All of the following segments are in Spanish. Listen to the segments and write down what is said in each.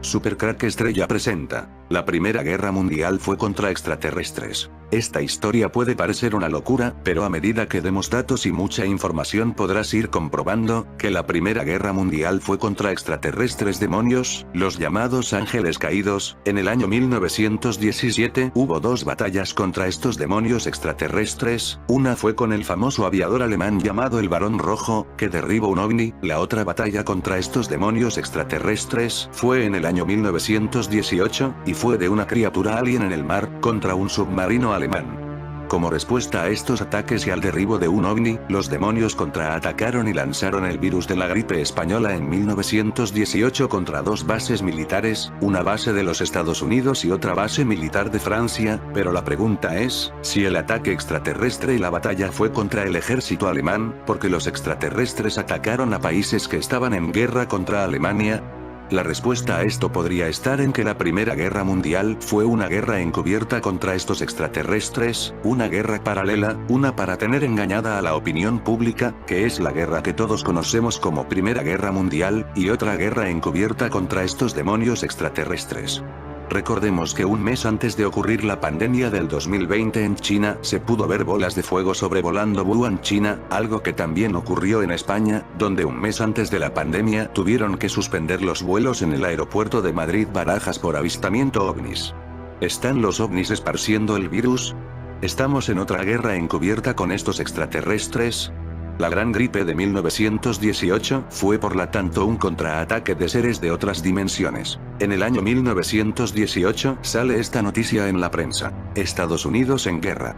Super Crack Estrella presenta. La Primera Guerra Mundial fue contra extraterrestres. Esta historia puede parecer una locura, pero a medida que demos datos y mucha información podrás ir comprobando, que la Primera Guerra Mundial fue contra extraterrestres demonios, los llamados ángeles caídos. En el año 1917 hubo dos batallas contra estos demonios extraterrestres, una fue con el famoso aviador alemán llamado el Barón Rojo, que derribó un ovni. La otra batalla contra estos demonios extraterrestres fue en el año 1918, y fue de una criatura alien en el mar, contra un submarino alemán. Como respuesta a estos ataques y al derribo de un ovni, los demonios contraatacaron y lanzaron el virus de la gripe española en 1918 contra dos bases militares, una base de los Estados Unidos y otra base militar de Francia, pero la pregunta es, si el ataque extraterrestre y la batalla fue contra el ejército alemán, porque los extraterrestres atacaron a países que estaban en guerra contra Alemania. La respuesta a esto podría estar en que la Primera Guerra Mundial fue una guerra encubierta contra estos extraterrestres, una guerra paralela, una para tener engañada a la opinión pública, que es la guerra que todos conocemos como Primera Guerra Mundial, y otra guerra encubierta contra estos demonios extraterrestres. Recordemos que un mes antes de ocurrir la pandemia del 2020 en China, se pudo ver bolas de fuego sobrevolando Wuhan, China, algo que también ocurrió en España, donde un mes antes de la pandemia tuvieron que suspender los vuelos en el aeropuerto de Madrid-Barajas por avistamiento ovnis. ¿Están los ovnis esparciendo el virus? ¿Estamos en otra guerra encubierta con estos extraterrestres? La gran gripe de 1918 fue por lo tanto un contraataque de seres de otras dimensiones. En el año 1918 sale esta noticia en la prensa. Estados Unidos en guerra.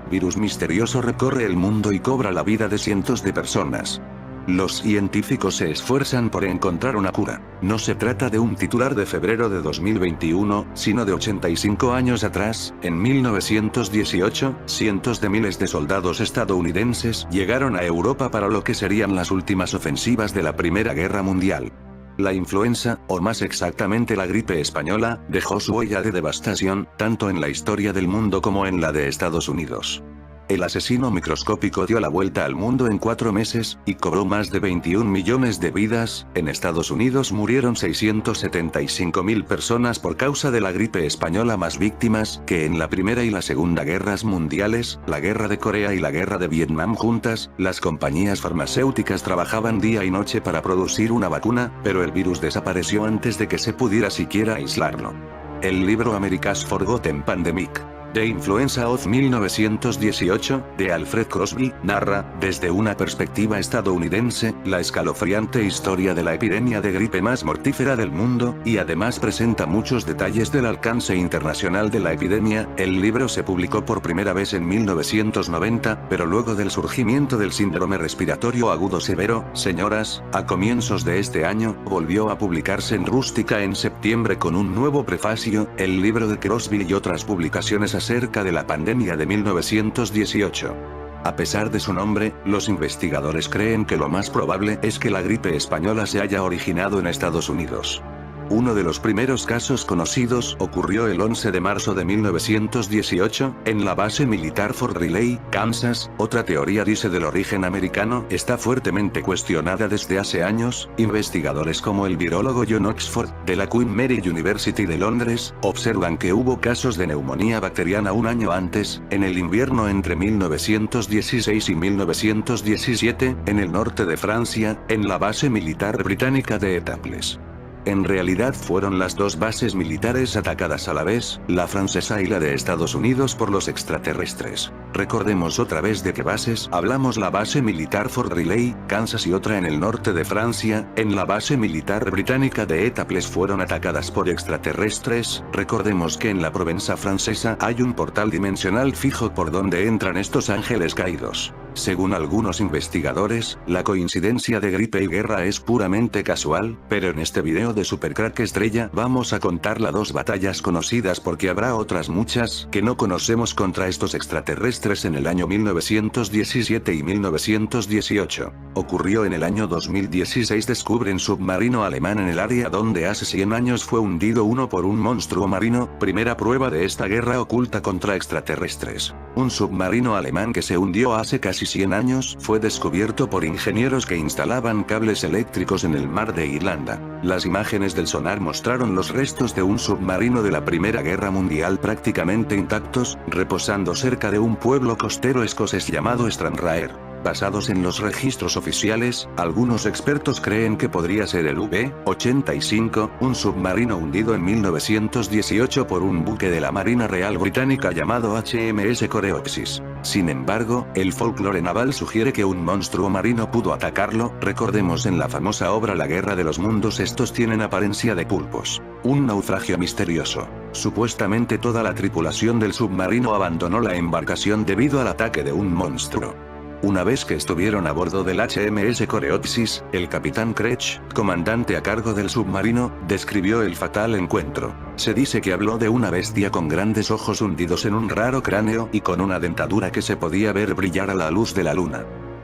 Virus misterioso recorre el mundo y cobra la vida de cientos de personas. Los científicos se esfuerzan por encontrar una cura. No se trata de un titular de febrero de 2021, sino de 85 años atrás, en 1918, cientos de miles de soldados estadounidenses llegaron a Europa para lo que serían las últimas ofensivas de la Primera Guerra Mundial. La influenza, o más exactamente la gripe española, dejó su huella de devastación, tanto en la historia del mundo como en la de Estados Unidos. El asesino microscópico dio la vuelta al mundo en 4 meses, y cobró más de 21 millones de vidas. En Estados Unidos murieron 675.000 personas por causa de la gripe española, más víctimas que en la Primera y la Segunda Guerras Mundiales, la Guerra de Corea y la Guerra de Vietnam juntas. Las compañías farmacéuticas trabajaban día y noche para producir una vacuna, pero el virus desapareció antes de que se pudiera siquiera aislarlo. El libro America's Forgotten Pandemic, The Influenza of 1918, de Alfred Crosby, narra, desde una perspectiva estadounidense, la escalofriante historia de la epidemia de gripe más mortífera del mundo, y además presenta muchos detalles del alcance internacional de la epidemia. El libro se publicó por primera vez en 1990, pero luego del surgimiento del síndrome respiratorio agudo severo, señoras, a comienzos de este año, volvió a publicarse en Rústica en septiembre con un nuevo prefacio, el libro de Crosby y otras publicaciones acerca de la pandemia de 1918. A pesar de su nombre, los investigadores creen que lo más probable es que la gripe española se haya originado en Estados Unidos. Uno de los primeros casos conocidos ocurrió el 11 de marzo de 1918, en la base militar Fort Riley, Kansas. Otra teoría dice del origen americano, está fuertemente cuestionada desde hace años. Investigadores como el virólogo John Oxford, de la Queen Mary University de Londres, observan que hubo casos de neumonía bacteriana un año antes, en el invierno entre 1916 y 1917, en el norte de Francia, en la base militar británica de Etaples. En realidad fueron las dos bases militares atacadas a la vez, la francesa y la de Estados Unidos, por los extraterrestres. Recordemos otra vez de qué bases hablamos: la base militar Fort Riley, Kansas, y otra en el norte de Francia, en la base militar británica de Etaples, fueron atacadas por extraterrestres. Recordemos que en la Provenza francesa hay un portal dimensional fijo por donde entran estos ángeles caídos. Según algunos investigadores, la coincidencia de gripe y guerra es puramente casual, pero en este video de Super Crack Estrella vamos a contar las dos batallas conocidas, porque habrá otras muchas que no conocemos contra estos extraterrestres en el año 1917 y 1918. Ocurrió en el año 2016. Descubren submarino alemán en el área donde hace 100 años fue hundido uno por un monstruo marino, primera prueba de esta guerra oculta contra extraterrestres. un submarino alemán que se hundió hace casi 100 años, fue descubierto por ingenieros que instalaban cables eléctricos en el mar de Irlanda. Las imágenes del sonar mostraron los restos de un submarino de la Primera Guerra Mundial prácticamente intactos, reposando cerca de un pueblo costero escocés llamado Stranraer. Basados en los registros oficiales, algunos expertos creen que podría ser el V-85, un submarino hundido en 1918 por un buque de la Marina Real Británica llamado HMS Coreopsis. Sin embargo, el folclore naval sugiere que un monstruo marino pudo atacarlo. Recordemos en la famosa obra La Guerra de los Mundos, estos tienen apariencia de pulpos. Un naufragio misterioso. Supuestamente toda la tripulación del submarino abandonó la embarcación debido al ataque de un monstruo. Una vez que estuvieron a bordo del HMS Coreopsis, el capitán Kretsch, comandante a cargo del submarino, describió el fatal encuentro. Se dice que habló de una bestia con grandes ojos hundidos en un raro cráneo y con una dentadura que se podía ver brillar a la luz de la luna.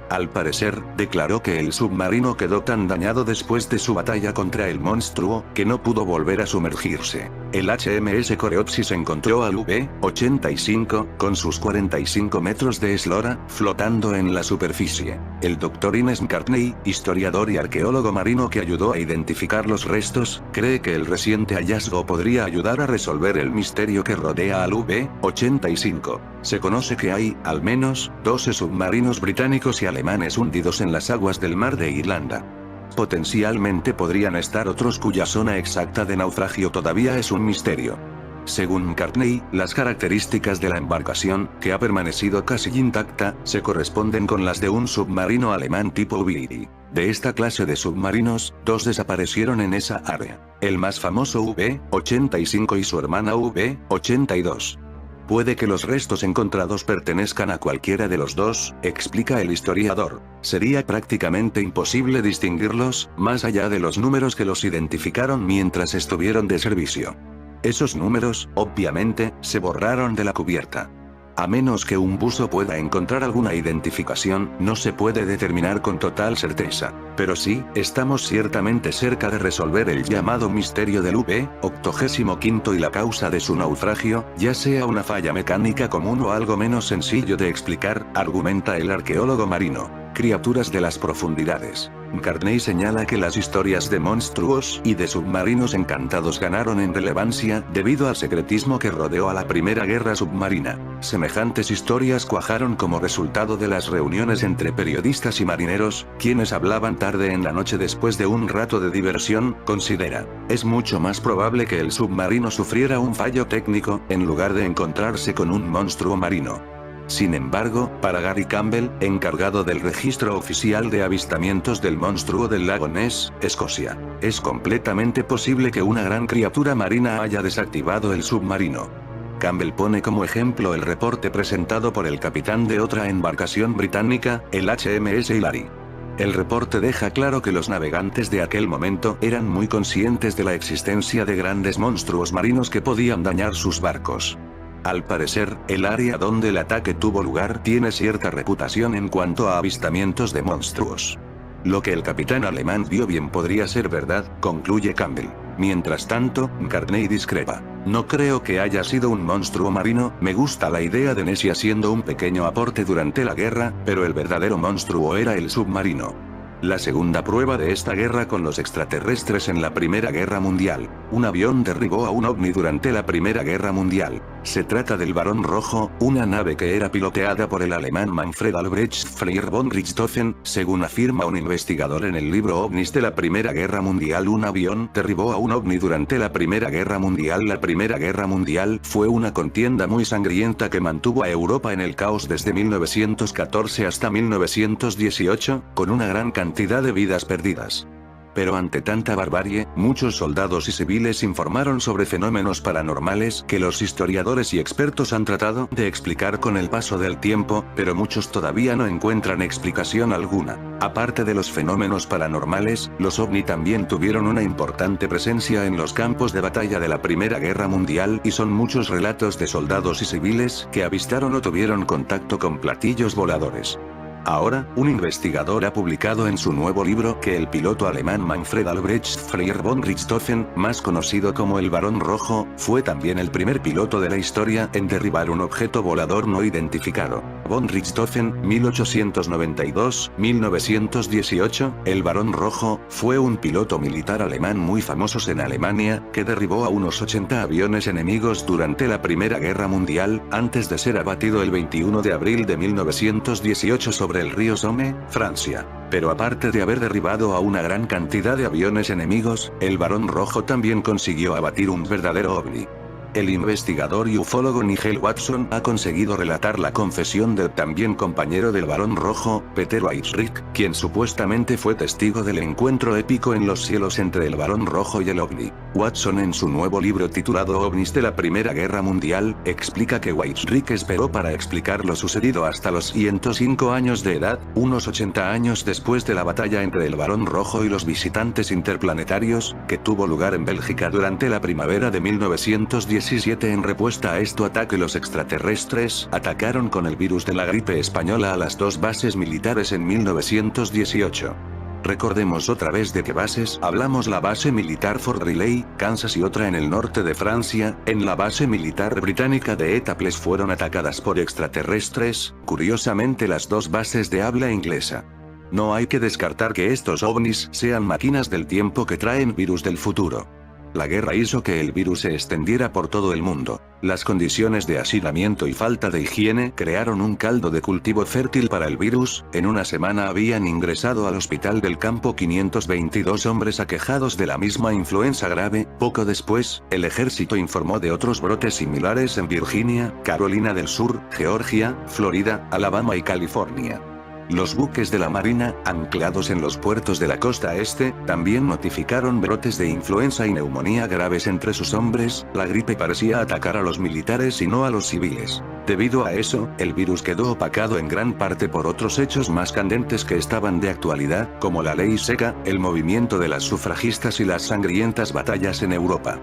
Al parecer, declaró que el submarino quedó tan dañado después de su batalla contra el monstruo, que no pudo volver a sumergirse. El HMS Coreopsis encontró al V-85, con sus 45 metros de eslora, flotando en la superficie. El Dr. Innes McCartney, historiador y arqueólogo marino que ayudó a identificar los restos, cree que el reciente hallazgo podría ayudar a resolver el misterio que rodea al V-85. Se conoce que hay, al menos, 12 submarinos británicos y alemanes hundidos en las aguas del mar de Irlanda. Potencialmente podrían estar otros cuya zona exacta de naufragio todavía es un misterio. Según McCartney, las características de la embarcación, que ha permanecido casi intacta, se corresponden con las de un submarino alemán tipo V. De esta clase de submarinos, 2 desaparecieron en esa área. El más famoso V-85 y su hermana V-82. Puede que los restos encontrados pertenezcan a cualquiera de los dos, explica el historiador. Sería prácticamente imposible distinguirlos, más allá de los números que los identificaron mientras estuvieron de servicio. Esos números, obviamente, se borraron de la cubierta. A menos que un buzo pueda encontrar alguna identificación, no se puede determinar con total certeza. Pero sí, estamos ciertamente cerca de resolver el llamado misterio del V-85 y la causa de su naufragio, ya sea una falla mecánica común o algo menos sencillo de explicar, argumenta el arqueólogo marino. Criaturas de las profundidades. McCartney señala que las historias de monstruos y de submarinos encantados ganaron en relevancia debido al secretismo que rodeó a la Primera Guerra Submarina. Semejantes historias cuajaron como resultado de las reuniones entre periodistas y marineros, quienes hablaban tarde en la noche después de un rato de diversión. Considera, es mucho más probable que el submarino sufriera un fallo técnico, en lugar de encontrarse con un monstruo marino. Sin embargo, para Gary Campbell, encargado del registro oficial de avistamientos del monstruo del lago Ness, Escocia, es completamente posible que una gran criatura marina haya desactivado el submarino. Campbell pone como ejemplo el reporte presentado por el capitán de otra embarcación británica, el HMS Hillary. El reporte deja claro que los navegantes de aquel momento eran muy conscientes de la existencia de grandes monstruos marinos que podían dañar sus barcos. Al parecer, el área donde el ataque tuvo lugar tiene cierta reputación en cuanto a avistamientos de monstruos. Lo que el capitán alemán vio bien podría ser verdad, concluye Campbell. Mientras tanto, McCartney discrepa. No creo que haya sido un monstruo marino, me gusta la idea de Nessie haciendo un pequeño aporte durante la guerra, pero el verdadero monstruo era el submarino. La segunda prueba de esta guerra con los extraterrestres en la Primera Guerra Mundial. Un avión derribó a un ovni durante la Primera Guerra Mundial. Se trata del Barón Rojo, una nave que era piloteada por el alemán Manfred Albrecht Freyr von Richthofen, según afirma un investigador en el libro OVNIs de la Primera Guerra Mundial. Un avión derribó a un ovni durante la Primera Guerra Mundial. La Primera Guerra Mundial fue una contienda muy sangrienta que mantuvo a Europa en el caos desde 1914 hasta 1918, con una gran cantidad de vidas perdidas. Pero ante tanta barbarie, muchos soldados y civiles informaron sobre fenómenos paranormales que los historiadores y expertos han tratado de explicar con el paso del tiempo, pero muchos todavía no encuentran explicación alguna. Aparte de los fenómenos paranormales, los ovni también tuvieron una importante presencia en los campos de batalla de la Primera Guerra Mundial y son muchos relatos de soldados y civiles que avistaron o tuvieron contacto con platillos voladores. Ahora, un investigador ha publicado en su nuevo libro que el piloto alemán Manfred Albrecht Freyr von Richthofen, más conocido como el Barón Rojo, fue también el primer piloto de la historia en derribar un objeto volador no identificado. Von Richthofen, 1892-1918, el Barón Rojo, fue un piloto militar alemán muy famoso en Alemania, que derribó a unos 80 aviones enemigos durante la Primera Guerra Mundial, antes de ser abatido el 21 de abril de 1918 sobre el río Somme, Francia. Pero aparte de haber derribado a una gran cantidad de aviones enemigos, el Barón Rojo también consiguió abatir un verdadero ovni. El investigador y ufólogo Nigel Watson ha conseguido relatar la confesión del también compañero del Barón Rojo, Peter Weyrich, quien supuestamente fue testigo del encuentro épico en los cielos entre el Barón Rojo y el ovni. Watson, en su nuevo libro titulado OVNIs de la Primera Guerra Mundial, explica que Weyrich esperó para explicar lo sucedido hasta los 105 años de edad, unos 80 años después de la batalla entre el Barón Rojo y los visitantes interplanetarios, que tuvo lugar en Bélgica durante la primavera de 1917. En respuesta a este ataque, los extraterrestres atacaron con el virus de la gripe española a las dos bases militares en 1918. Recordemos otra vez de qué bases hablamos: la base militar Fort Riley, Kansas, y otra en el norte de Francia, en la base militar británica de Etaples, fueron atacadas por extraterrestres, curiosamente las dos bases de habla inglesa. No hay que descartar que estos ovnis sean máquinas del tiempo que traen virus del futuro. La guerra hizo que el virus se extendiera por todo el mundo. Las condiciones de hacinamiento y falta de higiene crearon un caldo de cultivo fértil para el virus. En una semana habían ingresado al hospital del campo 522 hombres aquejados de la misma influenza grave. Poco después, el ejército informó de otros brotes similares en Virginia, Carolina del Sur, Georgia, Florida, Alabama y California. Los buques de la Marina, anclados en los puertos de la costa este, también notificaron brotes de influenza y neumonía graves entre sus hombres. La gripe parecía atacar a los militares y no a los civiles. Debido a eso, el virus quedó opacado en gran parte por otros hechos más candentes que estaban de actualidad, como la ley seca, el movimiento de las sufragistas y las sangrientas batallas en Europa.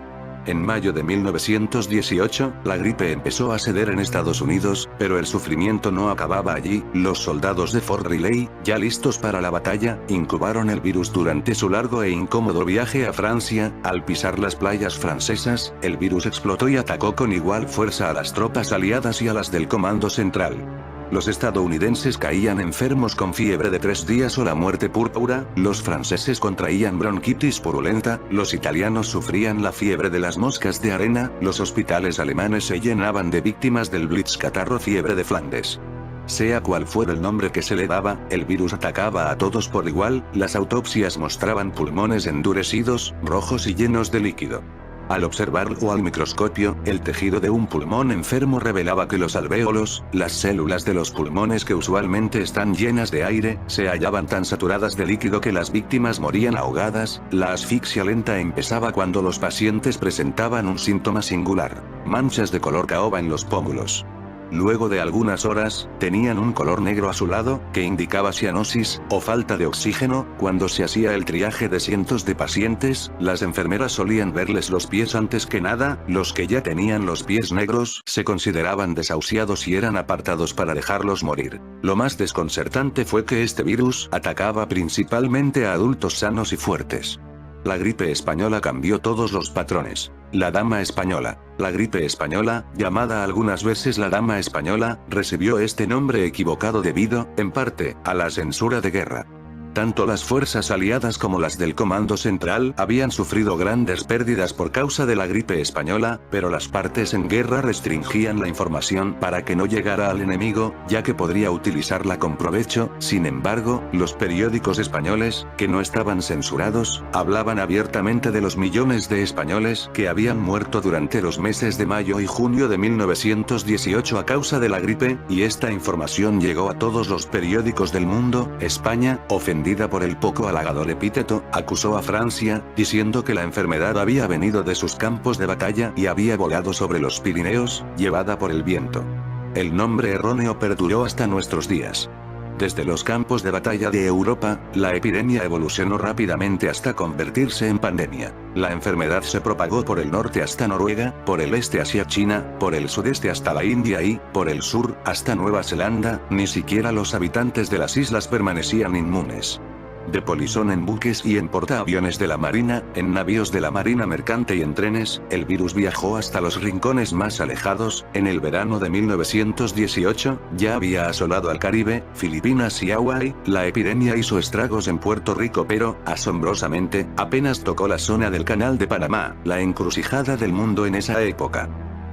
En mayo de 1918, la gripe empezó a ceder en Estados Unidos, pero el sufrimiento no acababa allí. Los soldados de Fort Riley, ya listos para la batalla, incubaron el virus durante su largo e incómodo viaje a Francia. Al pisar las playas francesas, el virus explotó y atacó con igual fuerza a las tropas aliadas y a las del Comando Central. Los estadounidenses caían enfermos con fiebre de 3 días o la muerte púrpura, los franceses contraían bronquitis purulenta, los italianos sufrían la fiebre de las moscas de arena, los hospitales alemanes se llenaban de víctimas del Blitzcatarro, fiebre de Flandes. Sea cual fuera el nombre que se le daba, el virus atacaba a todos por igual. Las autopsias mostraban pulmones endurecidos, rojos y llenos de líquido. Al observarlo al microscopio, el tejido de un pulmón enfermo revelaba que los alvéolos, las células de los pulmones que usualmente están llenas de aire, se hallaban tan saturadas de líquido que las víctimas morían ahogadas. La asfixia lenta empezaba cuando los pacientes presentaban un síntoma singular: manchas de color caoba en los pómulos. Luego de algunas horas, tenían un color negro azulado, que indicaba cianosis, o falta de oxígeno. Cuando se hacía el triaje de cientos de pacientes, las enfermeras solían verles los pies antes que nada. Los que ya tenían los pies negros se consideraban desahuciados y eran apartados para dejarlos morir. Lo más desconcertante fue que este virus atacaba principalmente a adultos sanos y fuertes. La gripe española cambió todos los patrones. La dama española. La gripe española, llamada algunas veces la dama española, recibió este nombre equivocado debido, en parte, a la censura de guerra. Tanto las fuerzas aliadas como las del Comando Central habían sufrido grandes pérdidas por causa de la gripe española, pero las partes en guerra restringían la información para que no llegara al enemigo, ya que podría utilizarla con provecho. Sin embargo, los periódicos españoles, que no estaban censurados, hablaban abiertamente de los millones de españoles que habían muerto durante los meses de mayo y junio de 1918 a causa de la gripe, y esta información llegó a todos los periódicos del mundo. España, ofendida por el poco halagador epíteto, acusó a Francia, diciendo que la enfermedad había venido de sus campos de batalla y había volado sobre los Pirineos, llevada por el viento. El nombre erróneo perduró hasta nuestros días. Desde los campos de batalla de Europa, la epidemia evolucionó rápidamente hasta convertirse en pandemia. La enfermedad se propagó por el norte hasta Noruega, por el este hacia China, por el sudeste hasta la India y, por el sur, hasta Nueva Zelanda. Ni siquiera los habitantes de las islas permanecían inmunes. De polizón en buques y en portaaviones de la Marina, en navíos de la Marina Mercante y en trenes, el virus viajó hasta los rincones más alejados. En el verano de 1918, ya había asolado al Caribe, Filipinas y Hawái. La epidemia hizo estragos en Puerto Rico, pero, asombrosamente, apenas tocó la zona del Canal de Panamá, la encrucijada del mundo en esa época.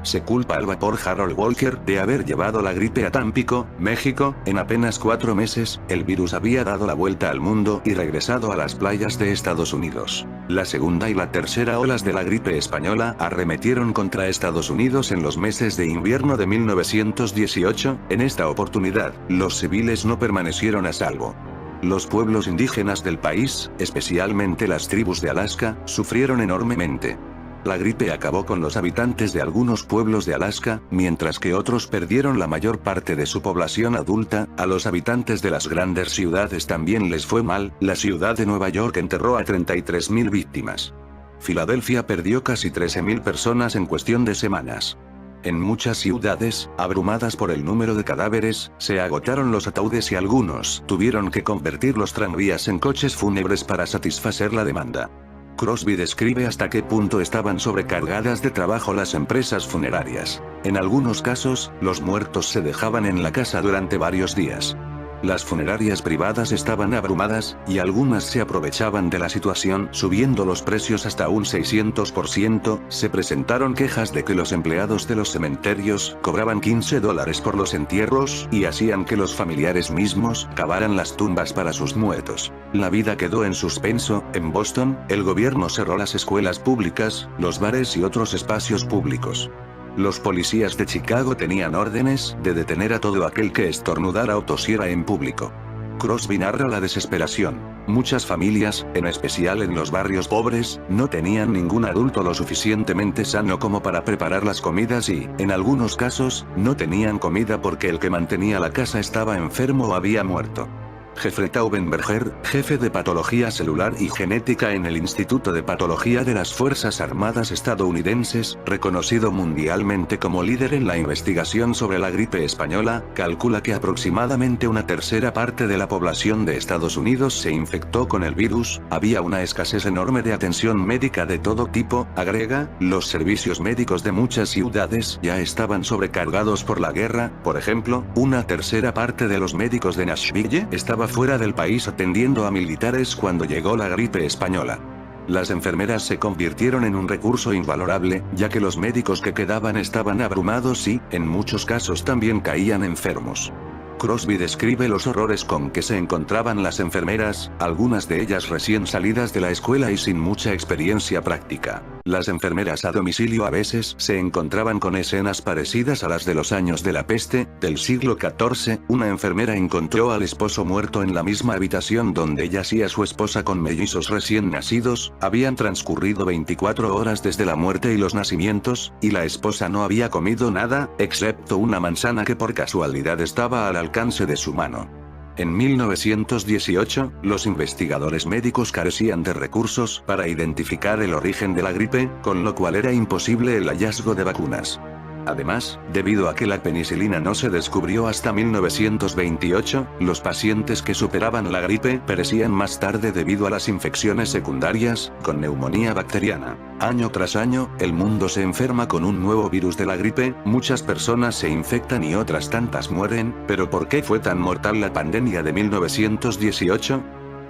Se culpa al vapor Harold Walker de haber llevado la gripe a Tampico, México. En apenas 4 meses, el virus había dado la vuelta al mundo y regresado a las playas de Estados Unidos. La segunda y la tercera olas de la gripe española arremetieron contra Estados Unidos en los meses de invierno de 1918. En esta oportunidad, los civiles no permanecieron a salvo. Los pueblos indígenas del país, especialmente las tribus de Alaska, sufrieron enormemente. La gripe acabó con los habitantes de algunos pueblos de Alaska, mientras que otros perdieron la mayor parte de su población adulta. A los habitantes de las grandes ciudades también les fue mal. La ciudad de Nueva York enterró a 33.000 víctimas. Filadelfia perdió casi 13.000 personas en cuestión de semanas. En muchas ciudades, abrumadas por el número de cadáveres, se agotaron los ataúdes y algunos tuvieron que convertir los tranvías en coches fúnebres para satisfacer la demanda. Crosby describe hasta qué punto estaban sobrecargadas de trabajo las empresas funerarias. En algunos casos, los muertos se dejaban en la casa durante varios días. Las funerarias privadas estaban abrumadas, y algunas se aprovechaban de la situación subiendo los precios hasta un 600%. Se presentaron quejas de que los empleados de los cementerios cobraban $15 por los entierros y hacían que los familiares mismos cavaran las tumbas para sus muertos. La vida quedó en suspenso. En Boston, el gobierno cerró las escuelas públicas, los bares y otros espacios públicos. Los policías de Chicago tenían órdenes de detener a todo aquel que estornudara o tosiera en público. Crosby narra la desesperación. Muchas familias, en especial en los barrios pobres, no tenían ningún adulto lo suficientemente sano como para preparar las comidas y, en algunos casos, no tenían comida porque el que mantenía la casa estaba enfermo o había muerto. Jeffrey Taubenberger, jefe de Patología Celular y Genética en el Instituto de Patología de las Fuerzas Armadas estadounidenses, reconocido mundialmente como líder en la investigación sobre la gripe española, calcula que aproximadamente una tercera parte de la población de Estados Unidos se infectó con el virus. Había una escasez enorme de atención médica de todo tipo, agrega. Los servicios médicos de muchas ciudades ya estaban sobrecargados por la guerra. Por ejemplo, una tercera parte de los médicos de Nashville estaba fuera del país atendiendo a militares cuando llegó la gripe española. Las enfermeras se convirtieron en un recurso invalorable, ya que los médicos que quedaban estaban abrumados y, en muchos casos también caían enfermos. Crosby describe los horrores con que se encontraban las enfermeras, algunas de ellas recién salidas de la escuela y sin mucha experiencia práctica. Las enfermeras a domicilio a veces se encontraban con escenas parecidas a las de los años de la peste, del siglo XIV. Una enfermera encontró al esposo muerto en la misma habitación donde yacía su esposa con mellizos recién nacidos. Habían transcurrido 24 horas desde la muerte y los nacimientos, y la esposa no había comido nada, excepto una manzana que por casualidad estaba al alcance de su mano. En 1918, los investigadores médicos carecían de recursos para identificar el origen de la gripe, con lo cual era imposible el hallazgo de vacunas. Además, debido a que la penicilina no se descubrió hasta 1928, los pacientes que superaban la gripe perecían más tarde debido a las infecciones secundarias, con neumonía bacteriana. Año tras año, el mundo se enferma con un nuevo virus de la gripe, muchas personas se infectan y otras tantas mueren. ¿Pero por qué fue tan mortal la pandemia de 1918?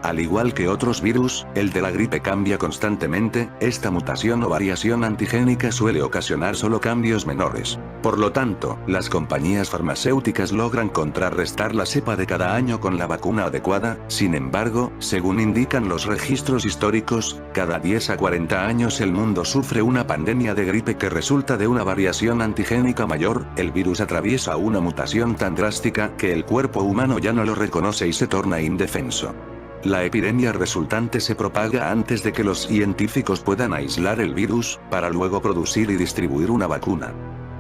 Al igual que otros virus, el de la gripe cambia constantemente. Esta mutación o variación antigénica suele ocasionar solo cambios menores. Por lo tanto, las compañías farmacéuticas logran contrarrestar la cepa de cada año con la vacuna adecuada. Sin embargo, según indican los registros históricos, cada 10 a 40 años el mundo sufre una pandemia de gripe que resulta de una variación antigénica mayor. El virus atraviesa una mutación tan drástica que el cuerpo humano ya no lo reconoce y se torna indefenso. La epidemia resultante se propaga antes de que los científicos puedan aislar el virus, para luego producir y distribuir una vacuna.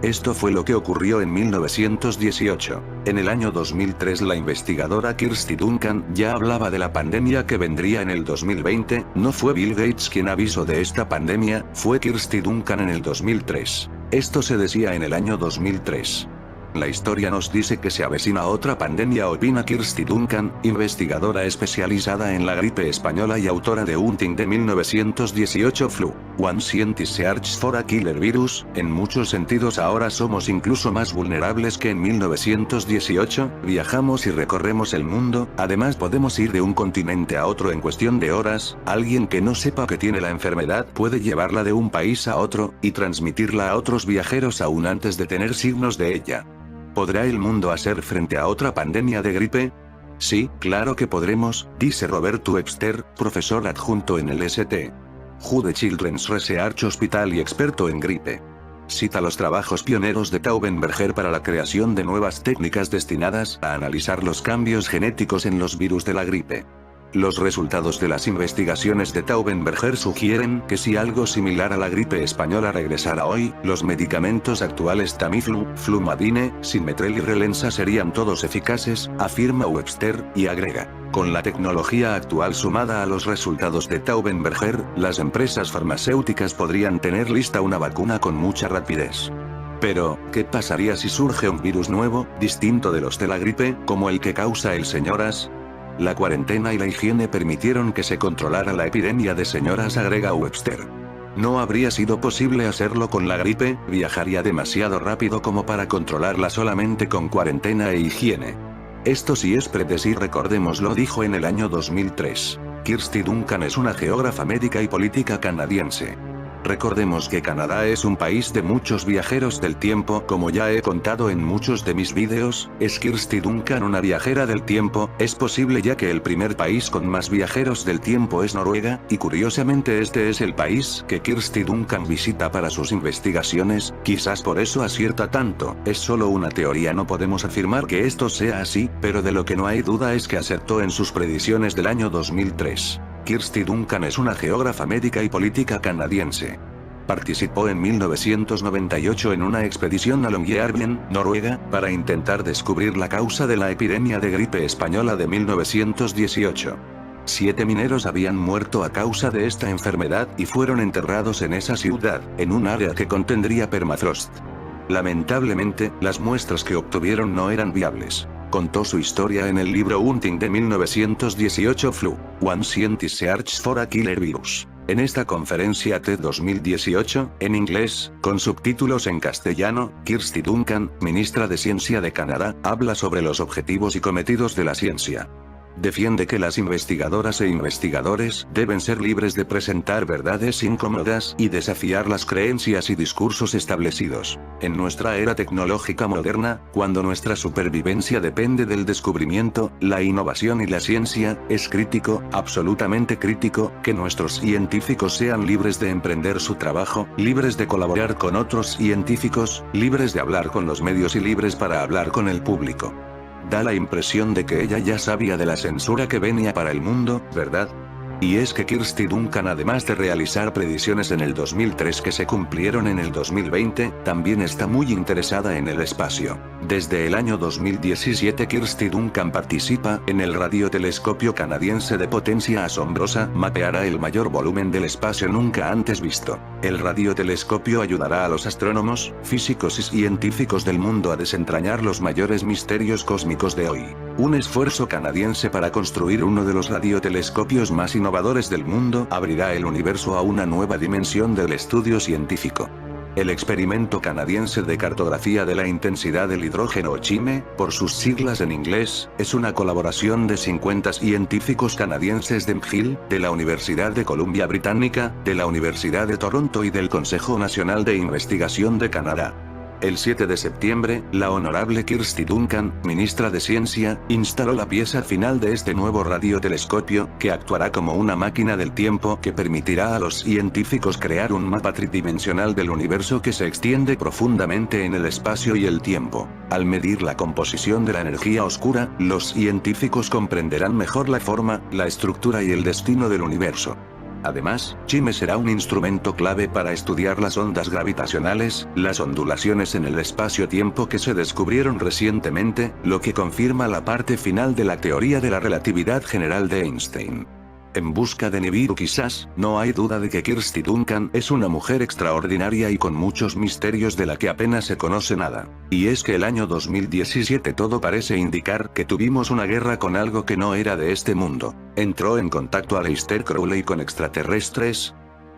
Esto fue lo que ocurrió en 1918. En el año 2003 la investigadora Kirsty Duncan ya hablaba de la pandemia que vendría en el 2020, no fue Bill Gates quien avisó de esta pandemia, fue Kirsty Duncan en el 2003. Esto se decía en el año 2003. La historia nos dice que se avecina otra pandemia, opina Kirsty Duncan, investigadora especializada en la gripe española y autora de Hunting de 1918 Flu. One Scientist Search for a Killer Virus. En muchos sentidos ahora somos incluso más vulnerables que en 1918, viajamos y recorremos el mundo, además podemos ir de un continente a otro en cuestión de horas, alguien que no sepa que tiene la enfermedad puede llevarla de un país a otro, y transmitirla a otros viajeros aún antes de tener signos de ella. ¿Podrá el mundo hacer frente a otra pandemia de gripe? Sí, claro que podremos, dice Robert Webster, profesor adjunto en el St. Jude Children's Research Hospital y experto en gripe. Cita los trabajos pioneros de Taubenberger para la creación de nuevas técnicas destinadas a analizar los cambios genéticos en los virus de la gripe. Los resultados de las investigaciones de Taubenberger sugieren que si algo similar a la gripe española regresara hoy, los medicamentos actuales Tamiflu, Flumadine, Simetrel y Relensa serían todos eficaces, afirma Webster, y agrega. Con la tecnología actual sumada a los resultados de Taubenberger, las empresas farmacéuticas podrían tener lista una vacuna con mucha rapidez. Pero, ¿qué pasaría si surge un virus nuevo, distinto de los de la gripe, como el que causa el señoras? La cuarentena y la higiene permitieron que se controlara la epidemia de señoras, agrega Webster. No habría sido posible hacerlo con la gripe, viajaría demasiado rápido como para controlarla solamente con cuarentena e higiene. Esto sí es predecir, recordémoslo, dijo en el año 2003. Kirsty Duncan es una geógrafa médica y política canadiense. Recordemos que Canadá es un país de muchos viajeros del tiempo, como ya he contado en muchos de mis vídeos. ¿Es Kirsty Duncan una viajera del tiempo? Es posible, ya que el primer país con más viajeros del tiempo es Noruega, y curiosamente este es el país que Kirsty Duncan visita para sus investigaciones, quizás por eso acierta tanto. Es solo una teoría, no podemos afirmar que esto sea así, pero de lo que no hay duda es que acertó en sus predicciones del año 2003. Kirsty Duncan es una geógrafa médica y política canadiense. Participó en 1998 en una expedición a Longyearbyen, Noruega, para intentar descubrir la causa de la epidemia de gripe española de 1918. 7 mineros habían muerto a causa de esta enfermedad y fueron enterrados en esa ciudad, en un área que contendría permafrost. Lamentablemente, las muestras que obtuvieron no eran viables. Contó su historia en el libro Hunting de 1918 Flu. One Scientist Search for a Killer Virus. En esta conferencia TED 2018, en inglés, con subtítulos en castellano, Kirsty Duncan, ministra de Ciencia de Canadá, habla sobre los objetivos y cometidos de la ciencia. Defiende que las investigadoras e investigadores deben ser libres de presentar verdades incómodas y desafiar las creencias y discursos establecidos. En nuestra era tecnológica moderna, cuando nuestra supervivencia depende del descubrimiento, la innovación y la ciencia, es crítico, absolutamente crítico, que nuestros científicos sean libres de emprender su trabajo, libres de colaborar con otros científicos, libres de hablar con los medios y libres para hablar con el público. Da la impresión de que ella ya sabía de la censura que venía para el mundo, ¿verdad? Y es que Kirsty Duncan, además de realizar predicciones en el 2003 que se cumplieron en el 2020, también está muy interesada en el espacio. Desde el año 2017 Kirsty Duncan participa en el radiotelescopio canadiense de potencia asombrosa, mapeará el mayor volumen del espacio nunca antes visto. El radiotelescopio ayudará a los astrónomos, físicos y científicos del mundo a desentrañar los mayores misterios cósmicos de hoy. Un esfuerzo canadiense para construir uno de los radiotelescopios más innovadores del mundo abrirá el universo a una nueva dimensión del estudio científico. El experimento canadiense de cartografía de la intensidad del hidrógeno, CHIME, por sus siglas en inglés, es una colaboración de 50 científicos canadienses de McGill, de la Universidad de Columbia Británica, de la Universidad de Toronto y del Consejo Nacional de Investigación de Canadá. El 7 de septiembre, la honorable Kirsty Duncan, ministra de Ciencia, instaló la pieza final de este nuevo radiotelescopio, que actuará como una máquina del tiempo que permitirá a los científicos crear un mapa tridimensional del universo que se extiende profundamente en el espacio y el tiempo. Al medir la composición de la energía oscura, los científicos comprenderán mejor la forma, la estructura y el destino del universo. Además, Chime será un instrumento clave para estudiar las ondas gravitacionales, las ondulaciones en el espacio-tiempo que se descubrieron recientemente, lo que confirma la parte final de la teoría de la relatividad general de Einstein. En busca de Nibiru quizás, no hay duda de que Kirsty Duncan es una mujer extraordinaria y con muchos misterios de la que apenas se conoce nada. Y es que el año 2017 todo parece indicar que tuvimos una guerra con algo que no era de este mundo. ¿Entró en contacto Aleister Crowley con extraterrestres?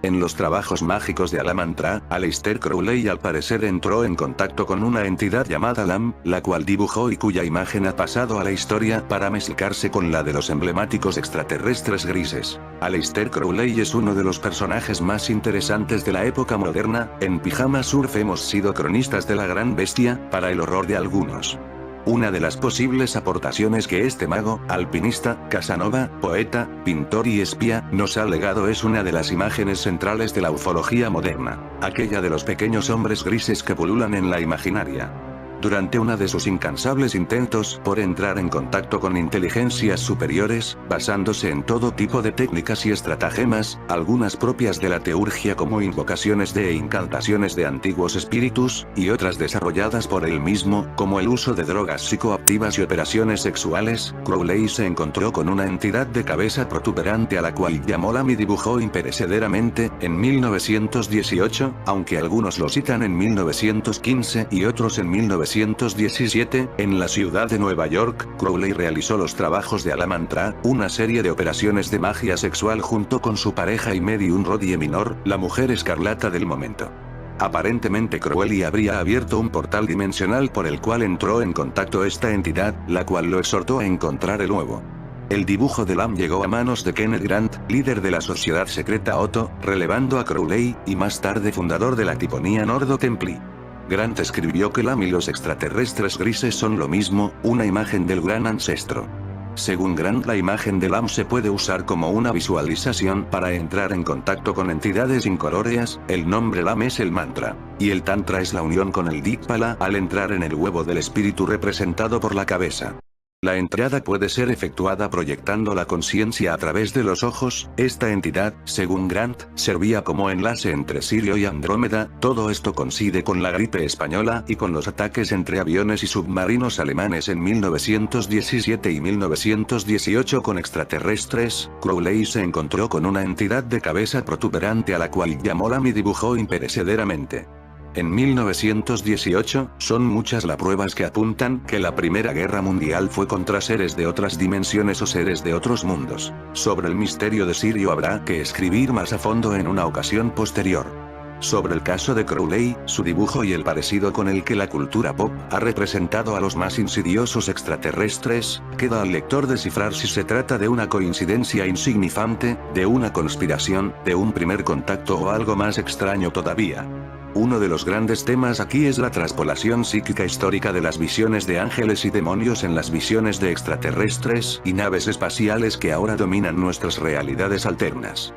En los trabajos mágicos de Alamantra, Aleister Crowley al parecer entró en contacto con una entidad llamada Lam, la cual dibujó y cuya imagen ha pasado a la historia para mezclarse con la de los emblemáticos extraterrestres grises. Aleister Crowley es uno de los personajes más interesantes de la época moderna. En Pijama Surf hemos sido cronistas de la gran bestia, para el horror de algunos. Una de las posibles aportaciones que este mago, alpinista, Casanova, poeta, pintor y espía, nos ha legado es una de las imágenes centrales de la ufología moderna, aquella de los pequeños hombres grises que pululan en la imaginaria. Durante una de sus incansables intentos por entrar en contacto con inteligencias superiores, basándose en todo tipo de técnicas y estratagemas, algunas propias de la teurgia como invocaciones e incantaciones de antiguos espíritus, y otras desarrolladas por él mismo, como el uso de drogas psicoactivas y operaciones sexuales, Crowley se encontró con una entidad de cabeza protuberante a la cual llamó Lam y dibujó imperecederamente, en 1918, aunque algunos lo citan en 1915 y otros en 1917, en la ciudad de Nueva York, Crowley realizó los trabajos de Alamantra, una serie de operaciones de magia sexual junto con su pareja y medium Rodie Minor, la mujer escarlata del momento. Aparentemente Crowley habría abierto un portal dimensional por el cual entró en contacto esta entidad, la cual lo exhortó a encontrar el huevo. El dibujo de Lam llegó a manos de Kenneth Grant, líder de la sociedad secreta Otto, relevando a Crowley, y más tarde fundador de la tiponía Ordo Templi. Grant escribió que Lam y los extraterrestres grises son lo mismo, una imagen del gran ancestro. Según Grant, la imagen de Lam se puede usar como una visualización para entrar en contacto con entidades incolóreas. El nombre Lam es el mantra, y el tantra es la unión con el Dikpala al entrar en el huevo del espíritu representado por la cabeza. La entrada puede ser efectuada proyectando la conciencia a través de los ojos. Esta entidad, según Grant, servía como enlace entre Sirio y Andrómeda. Todo esto coincide con la gripe española y con los ataques entre aviones y submarinos alemanes en 1917 y 1918 con extraterrestres. Crowley se encontró con una entidad de cabeza protuberante a la cual llamó Lam y dibujó imperecederamente. En 1918, son muchas las pruebas que apuntan que la Primera Guerra Mundial fue contra seres de otras dimensiones o seres de otros mundos. Sobre el misterio de Sirio habrá que escribir más a fondo en una ocasión posterior. Sobre el caso de Crowley, su dibujo y el parecido con el que la cultura pop ha representado a los más insidiosos extraterrestres, queda al lector descifrar si se trata de una coincidencia insignificante, de una conspiración, de un primer contacto o algo más extraño todavía. Uno de los grandes temas aquí es la traspolación psíquica histórica de las visiones de ángeles y demonios en las visiones de extraterrestres y naves espaciales que ahora dominan nuestras realidades alternas.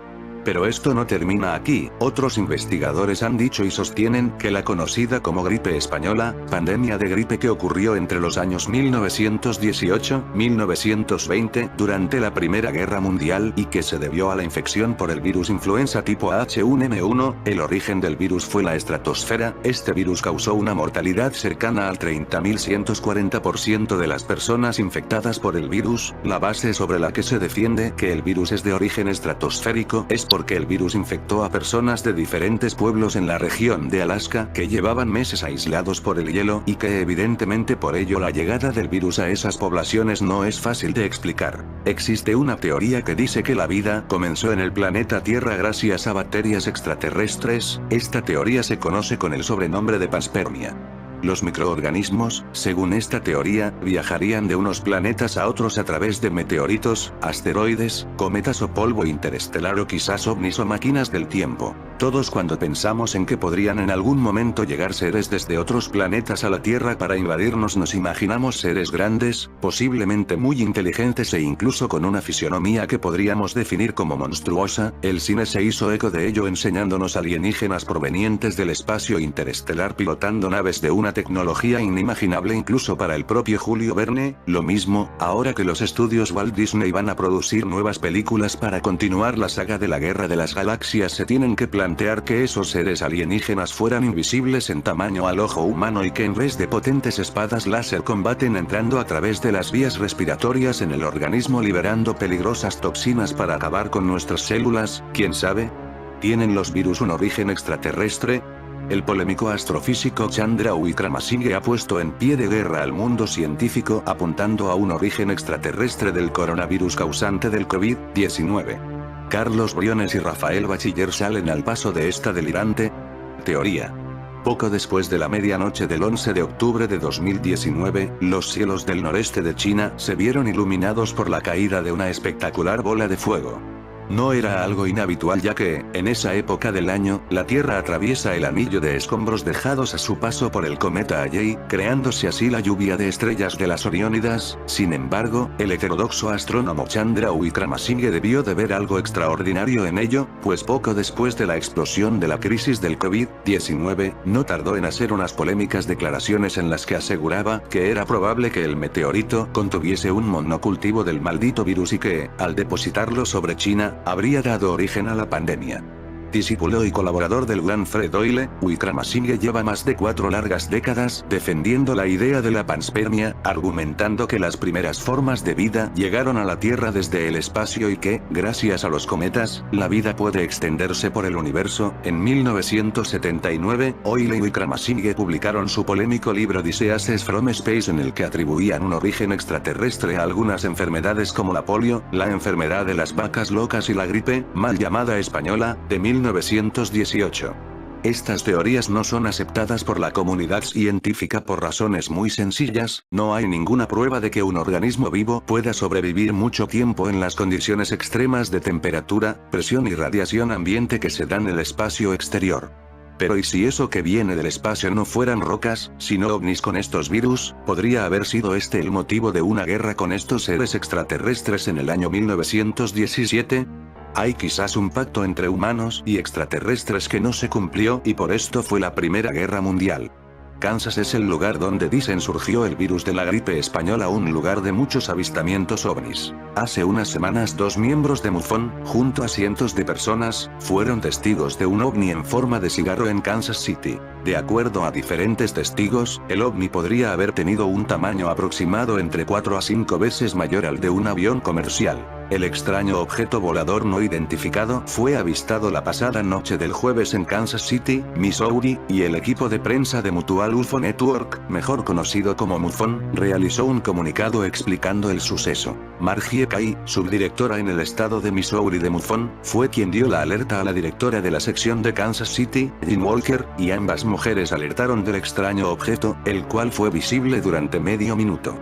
Pero esto no termina aquí. Otros investigadores han dicho y sostienen que la conocida como gripe española, pandemia de gripe que ocurrió entre los años 1918-1920 durante la Primera Guerra Mundial y que se debió a la infección por el virus influenza tipo H1N1, el origen del virus fue la estratosfera. Este virus causó una mortalidad cercana al 30.140% de las personas infectadas por el virus. La base sobre la que se defiende que el virus es de origen estratosférico es porque el virus infectó a personas de diferentes pueblos en la región de Alaska que llevaban meses aislados por el hielo y que evidentemente por ello la llegada del virus a esas poblaciones no es fácil de explicar. Existe una teoría que dice que la vida comenzó en el planeta Tierra gracias a bacterias extraterrestres. Esta teoría se conoce con el sobrenombre de panspermia. Los microorganismos, según esta teoría, viajarían de unos planetas a otros a través de meteoritos, asteroides, cometas o polvo interestelar o quizás ovnis o máquinas del tiempo. Todos cuando pensamos en que podrían en algún momento llegar seres desde otros planetas a la Tierra para invadirnos nos imaginamos seres grandes, posiblemente muy inteligentes e incluso con una fisionomía que podríamos definir como monstruosa. El cine se hizo eco de ello enseñándonos alienígenas provenientes del espacio interestelar pilotando naves de una una tecnología inimaginable incluso para el propio Julio Verne. Lo mismo, ahora que los estudios Walt Disney van a producir nuevas películas para continuar la saga de la Guerra de las Galaxias, se tienen que plantear que esos seres alienígenas fueran invisibles en tamaño al ojo humano y que en vez de potentes espadas láser combaten entrando a través de las vías respiratorias en el organismo liberando peligrosas toxinas para acabar con nuestras células. ¿Quién sabe? ¿Tienen los virus un origen extraterrestre? El polémico astrofísico Chandra Wickramasinghe ha puesto en pie de guerra al mundo científico apuntando a un origen extraterrestre del coronavirus causante del COVID-19. Carlos Briones y Rafael Bachiller salen al paso de esta delirante teoría. Poco después de la medianoche del 11 de octubre de 2019, los cielos del noreste de China se vieron iluminados por la caída de una espectacular bola de fuego. No era algo inhabitual ya que, en esa época del año, la Tierra atraviesa el anillo de escombros dejados a su paso por el cometa Halley, creándose así la lluvia de estrellas de las Oriónidas. Sin embargo, el heterodoxo astrónomo Chandra Wickramasinghe debió de ver algo extraordinario en ello, pues poco después de la explosión de la crisis del COVID-19, no tardó en hacer unas polémicas declaraciones en las que aseguraba que era probable que el meteorito contuviese un monocultivo del maldito virus y que, al depositarlo sobre China, habría dado origen a la pandemia. Discípulo y colaborador del gran Fred Hoyle, Wickramasinghe lleva más de 4 largas décadas defendiendo la idea de la panspermia, argumentando que las primeras formas de vida llegaron a la Tierra desde el espacio y que, gracias a los cometas, la vida puede extenderse por el universo. En 1979, Hoyle y Wickramasinghe publicaron su polémico libro Diseases from Space en el que atribuían un origen extraterrestre a algunas enfermedades como la polio, la enfermedad de las vacas locas y la gripe, mal llamada española, de 1918. Estas teorías no son aceptadas por la comunidad científica por razones muy sencillas. No hay ninguna prueba de que un organismo vivo pueda sobrevivir mucho tiempo en las condiciones extremas de temperatura, presión y radiación ambiente que se dan en el espacio exterior. Pero ¿y si eso que viene del espacio no fueran rocas, sino ovnis con estos virus? ¿Podría haber sido este el motivo de una guerra con estos seres extraterrestres en el año 1917? Hay quizás un pacto entre humanos y extraterrestres que no se cumplió y por esto fue la Primera Guerra Mundial. Kansas es el lugar donde dicen surgió el virus de la gripe española, un lugar de muchos avistamientos ovnis. Hace unas semanas 2 miembros de MUFON, junto a cientos de personas, fueron testigos de un ovni en forma de cigarro en Kansas City. De acuerdo a diferentes testigos, el ovni podría haber tenido un tamaño aproximado entre 4 a 5 veces mayor al de un avión comercial. El extraño objeto volador no identificado fue avistado la pasada noche del jueves en Kansas City, Missouri, y el equipo de prensa de Mutual UFO Network, mejor conocido como MUFON, realizó un comunicado explicando el suceso. Margie Kay, subdirectora en el estado de Missouri de MUFON, fue quien dio la alerta a la directora de la sección de Kansas City, Jean Walker, y ambas mujeres alertaron del extraño objeto, el cual fue visible durante medio minuto.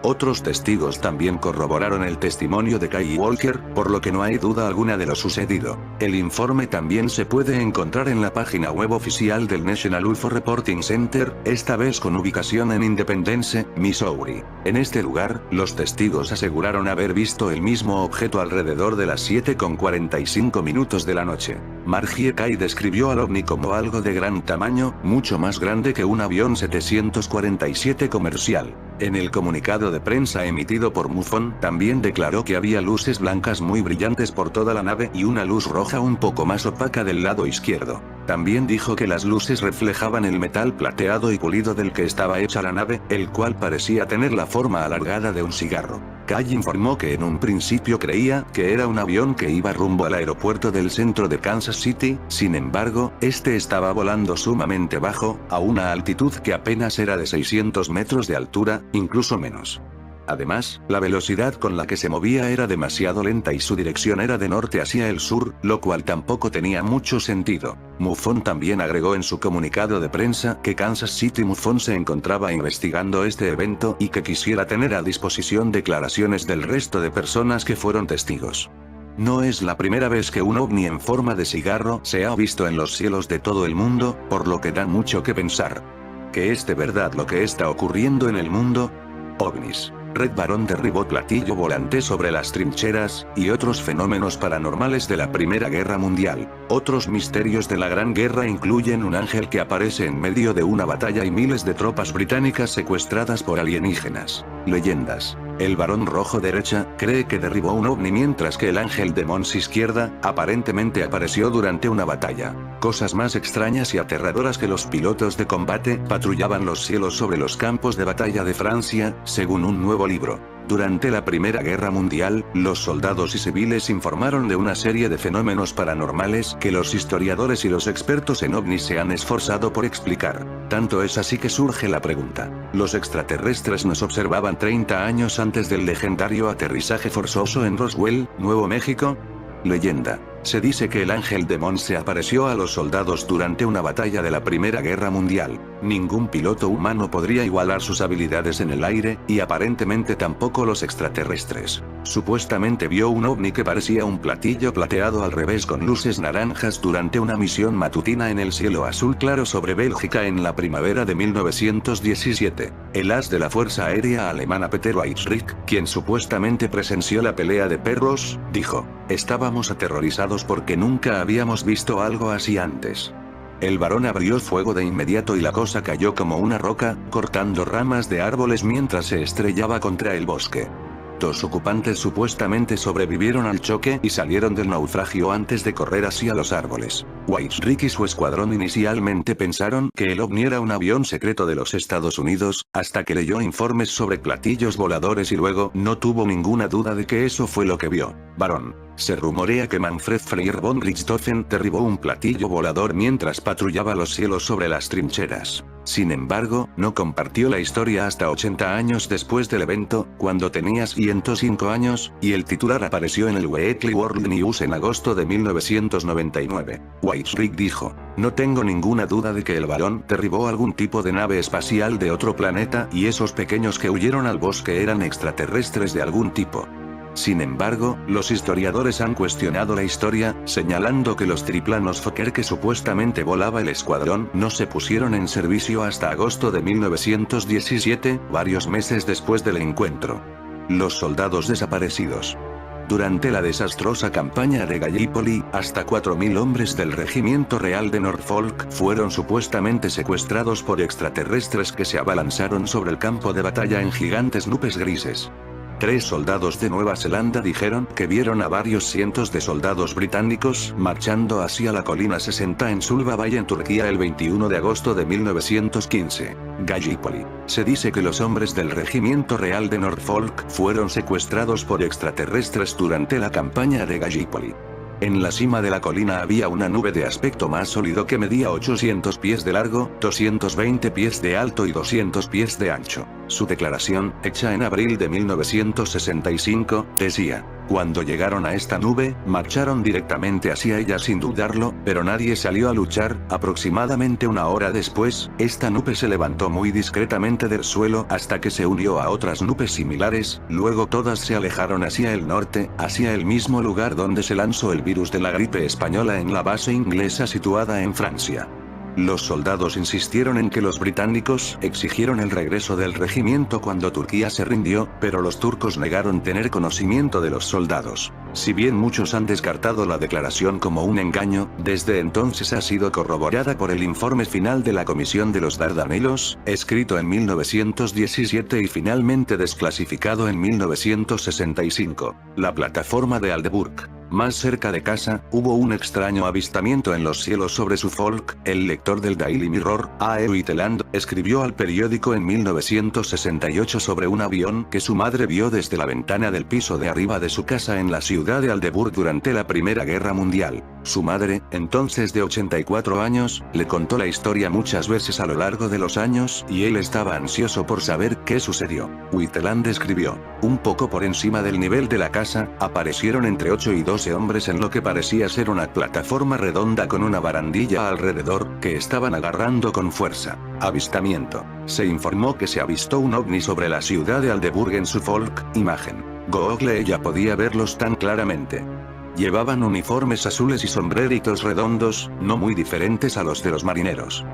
Otros testigos también corroboraron el testimonio de Kay y Walker, por lo que no hay duda alguna de lo sucedido. El informe también se puede encontrar en la página web oficial del National UFO Reporting Center, esta vez con ubicación en Independence, Missouri. En este lugar, los testigos aseguraron haber visto el mismo objeto alrededor de las 7:45 de la noche. Margie Kay describió al ovni como algo de gran tamaño, mucho más grande que un avión 747 comercial. En el comunicado de prensa emitido por MUFON, también declaró que había luces blancas muy brillantes por toda la nave y una luz roja un poco más opaca del lado izquierdo. También dijo que las luces reflejaban el metal plateado y pulido del que estaba hecha la nave, el cual parecía tener la forma alargada de un cigarro. Kay informó que en un principio creía que era un avión que iba rumbo al aeropuerto del centro de Kansas City, sin embargo, este estaba volando sumamente bajo, a una altitud que apenas era de 600 metros de altura, incluso menos. Además, la velocidad con la que se movía era demasiado lenta y su dirección era de norte hacia el sur, lo cual tampoco tenía mucho sentido. MUFON también agregó en su comunicado de prensa que Kansas City MUFON se encontraba investigando este evento y que quisiera tener a disposición declaraciones del resto de personas que fueron testigos. No es la primera vez que un ovni en forma de cigarro se ha visto en los cielos de todo el mundo, por lo que da mucho que pensar. ¿Que es de verdad lo que está ocurriendo en el mundo? OVNIs. Red Baron derribó platillo volante sobre las trincheras, y otros fenómenos paranormales de la Primera Guerra Mundial. Otros misterios de la Gran Guerra incluyen un ángel que aparece en medio de una batalla y miles de tropas británicas secuestradas por alienígenas. Leyendas. El Barón Rojo derecha cree que derribó un ovni mientras que el Ángel de Mons izquierda aparentemente apareció durante una batalla. Cosas más extrañas y aterradoras que los pilotos de combate patrullaban los cielos sobre los campos de batalla de Francia, según un nuevo libro. Durante la Primera Guerra Mundial, los soldados y civiles informaron de una serie de fenómenos paranormales que los historiadores y los expertos en ovnis se han esforzado por explicar. Tanto es así que surge la pregunta: ¿los extraterrestres nos observaban 30 años antes del legendario aterrizaje forzoso en Roswell, Nuevo México? Leyenda. Se dice que el Ángel de Mons se apareció a los soldados durante una batalla de la Primera Guerra Mundial. Ningún piloto humano podría igualar sus habilidades en el aire, y aparentemente tampoco los extraterrestres. Supuestamente vio un ovni que parecía un platillo plateado al revés con luces naranjas durante una misión matutina en el cielo azul claro sobre Bélgica en la primavera de 1917. El as de la Fuerza Aérea Alemana Peter Weissrich, quien supuestamente presenció la pelea de perros, dijo: "Estábamos aterrorizados porque nunca habíamos visto algo así antes". El varón abrió fuego de inmediato y la cosa cayó como una roca, cortando ramas de árboles mientras se estrellaba contra el bosque. Dos ocupantes supuestamente sobrevivieron al choque y salieron del naufragio antes de correr hacia los árboles. Weissrich y su escuadrón inicialmente pensaron que el ovni era un avión secreto de los Estados Unidos, hasta que leyó informes sobre platillos voladores y luego no tuvo ninguna duda de que eso fue lo que vio. Varón. Se rumorea que Manfred Freyer von Richthofen derribó un platillo volador mientras patrullaba los cielos sobre las trincheras. Sin embargo, no compartió la historia hasta 80 años después del evento, cuando tenía 105 años, y el titular apareció en el Weekly World News en agosto de 1999. Weissrich dijo: "No tengo ninguna duda de que el varón derribó algún tipo de nave espacial de otro planeta y esos pequeños que huyeron al bosque eran extraterrestres de algún tipo". Sin embargo, los historiadores han cuestionado la historia, señalando que los triplanos Fokker que supuestamente volaba el escuadrón no se pusieron en servicio hasta agosto de 1917, varios meses después del encuentro. Los soldados desaparecidos. Durante la desastrosa campaña de Gallipoli, hasta 4.000 hombres del Regimiento Real de Norfolk fueron supuestamente secuestrados por extraterrestres que se abalanzaron sobre el campo de batalla en gigantes nubes grises. 3 soldados de Nueva Zelanda dijeron que vieron a varios cientos de soldados británicos marchando hacia la colina 60 en Sulva Bay en Turquía el 21 de agosto de 1915. Gallipoli. Se dice que los hombres del Regimiento Real de Norfolk fueron secuestrados por extraterrestres durante la campaña de Gallipoli. En la cima de la colina había una nube de aspecto más sólido que medía 800 pies de largo, 220 pies de alto y 200 pies de ancho. Su declaración, hecha en abril de 1965, decía: "Cuando llegaron a esta nube, marcharon directamente hacia ella sin dudarlo, pero nadie salió a luchar". Aproximadamente una hora después, esta nube se levantó muy discretamente del suelo hasta que se unió a otras nubes similares, luego todas se alejaron hacia el norte, hacia el mismo lugar donde se lanzó el virus de la gripe española en la base inglesa situada en Francia. Los soldados insistieron en que los británicos exigieron el regreso del regimiento cuando Turquía se rindió, pero los turcos negaron tener conocimiento de los soldados. Si bien muchos han descartado la declaración como un engaño, desde entonces ha sido corroborada por el informe final de la Comisión de los Dardanelos, escrito en 1917 y finalmente desclasificado en 1965. La plataforma de Aldeburgh. Más cerca de casa, hubo un extraño avistamiento en los cielos sobre Suffolk. El lector del Daily Mirror, A.E. Whiteland, escribió al periódico en 1968 sobre un avión que su madre vio desde la ventana del piso de arriba de su casa en la ciudad de Aldeburgh durante la Primera Guerra Mundial. Su madre, entonces de 84 años, le contó la historia muchas veces a lo largo de los años y él estaba ansioso por saber qué sucedió. Whiteland escribió: "Un poco por encima del nivel de la casa, aparecieron entre 8 y 12 hombres en lo que parecía ser una plataforma redonda con una barandilla alrededor, que estaban agarrando con fuerza. Avistamiento. Se informó que se avistó un ovni sobre la ciudad de Aldeburgh en Suffolk. Imagen. Google ya podía verlos tan claramente. Llevaban uniformes azules y sombreritos redondos, no muy diferentes a los de los marineros.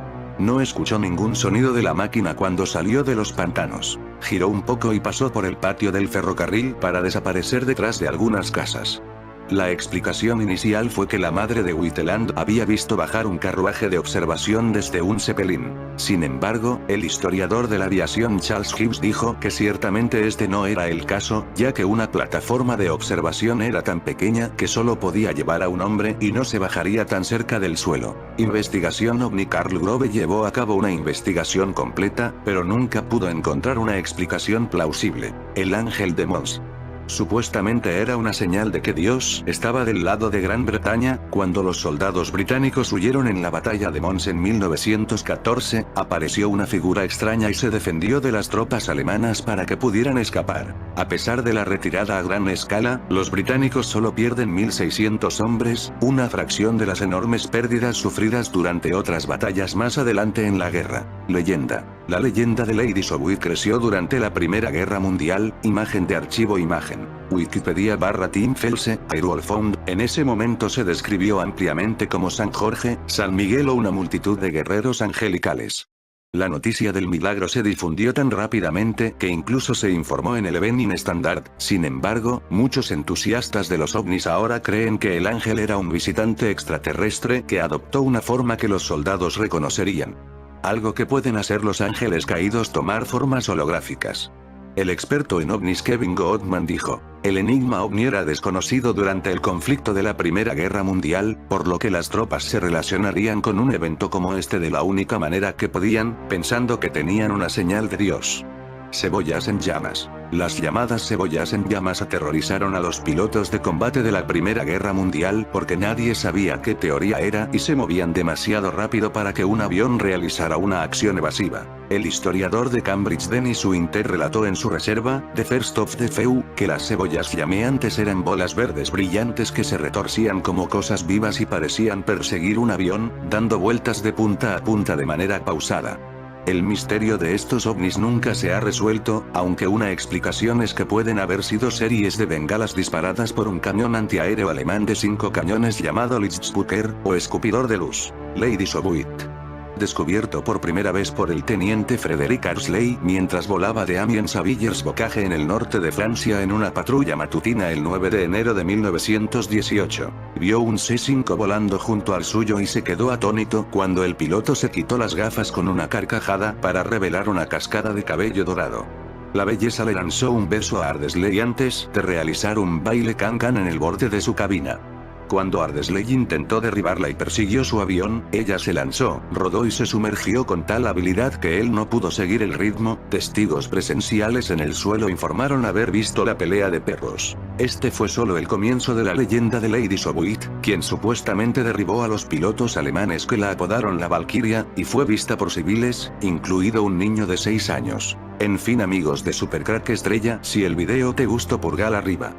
No escuchó ningún sonido de la máquina cuando salió de los pantanos. Giró un poco y pasó por el patio del ferrocarril para desaparecer detrás de algunas casas. La explicación inicial fue que la madre de Whiteland había visto bajar un carruaje de observación desde un Zeppelin. Sin embargo, el historiador de la aviación Charles Gibbs dijo que ciertamente este no era el caso, ya que una plataforma de observación era tan pequeña que solo podía llevar a un hombre y no se bajaría tan cerca del suelo. Investigación OVNI. Carl Grove llevó a cabo una investigación completa, pero nunca pudo encontrar una explicación plausible. El ángel de Mons. Supuestamente era una señal de que Dios estaba del lado de Gran Bretaña. Cuando los soldados británicos huyeron en la batalla de Mons en 1914, apareció una figura extraña y se defendió de las tropas alemanas para que pudieran escapar. A pesar de la retirada a gran escala, los británicos solo pierden 1.600 hombres, una fracción de las enormes pérdidas sufridas durante otras batallas más adelante en la guerra. Leyenda. La leyenda de Lady Sowick creció durante la Primera Guerra Mundial. Imagen de archivo. Imagen. Wikipedia/Tim Felse, Airwolfond. En ese momento se describió ampliamente como San Jorge, San Miguel o una multitud de guerreros angelicales. La noticia del milagro se difundió tan rápidamente que incluso se informó en el Evening Standard. Sin embargo, muchos entusiastas de los ovnis ahora creen que el ángel era un visitante extraterrestre que adoptó una forma que los soldados reconocerían. Algo que pueden hacer los ángeles caídos: tomar formas holográficas. El experto en ovnis Kevin Goodman dijo: el enigma ovni era desconocido durante el conflicto de la Primera Guerra Mundial, por lo que las tropas se relacionarían con un evento como este de la única manera que podían, pensando que tenían una señal de Dios. Cebollas en llamas. Las llamadas cebollas en llamas aterrorizaron a los pilotos de combate de la Primera Guerra Mundial porque nadie sabía qué teoría era y se movían demasiado rápido para que un avión realizara una acción evasiva. El historiador de Cambridge Dennis Winter relató en su reserva, The First of the Few, que las cebollas llameantes eran bolas verdes brillantes que se retorcían como cosas vivas y parecían perseguir un avión, dando vueltas de punta a punta de manera pausada. El misterio de estos ovnis nunca se ha resuelto, aunque una explicación es que pueden haber sido series de bengalas disparadas por un cañón antiaéreo alemán de 5 cañones llamado Lichtspunker, o escupidor de luz. Lady Sowick. Descubierto por primera vez por el teniente Frederick Arsley mientras volaba de Amiens a Villers-Bocage en el norte de Francia en una patrulla matutina el 9 de enero de 1918. Vio un C-5 volando junto al suyo y se quedó atónito cuando el piloto se quitó las gafas con una carcajada para revelar una cascada de cabello dorado. La belleza le lanzó un beso a Ardesley antes de realizar un baile can-can en el borde de su cabina. Cuando Ardesley intentó derribarla y persiguió su avión, ella se lanzó, rodó y se sumergió con tal habilidad que él no pudo seguir el ritmo. Testigos presenciales en el suelo informaron haber visto la pelea de perros. Este fue solo el comienzo de la leyenda de Lady Sowick, quien supuestamente derribó a los pilotos alemanes que la apodaron la Valkyria, y fue vista por civiles, incluido un niño de 6 años. En fin, amigos de Supercrack Estrella, si el video te gustó, pulgar arriba.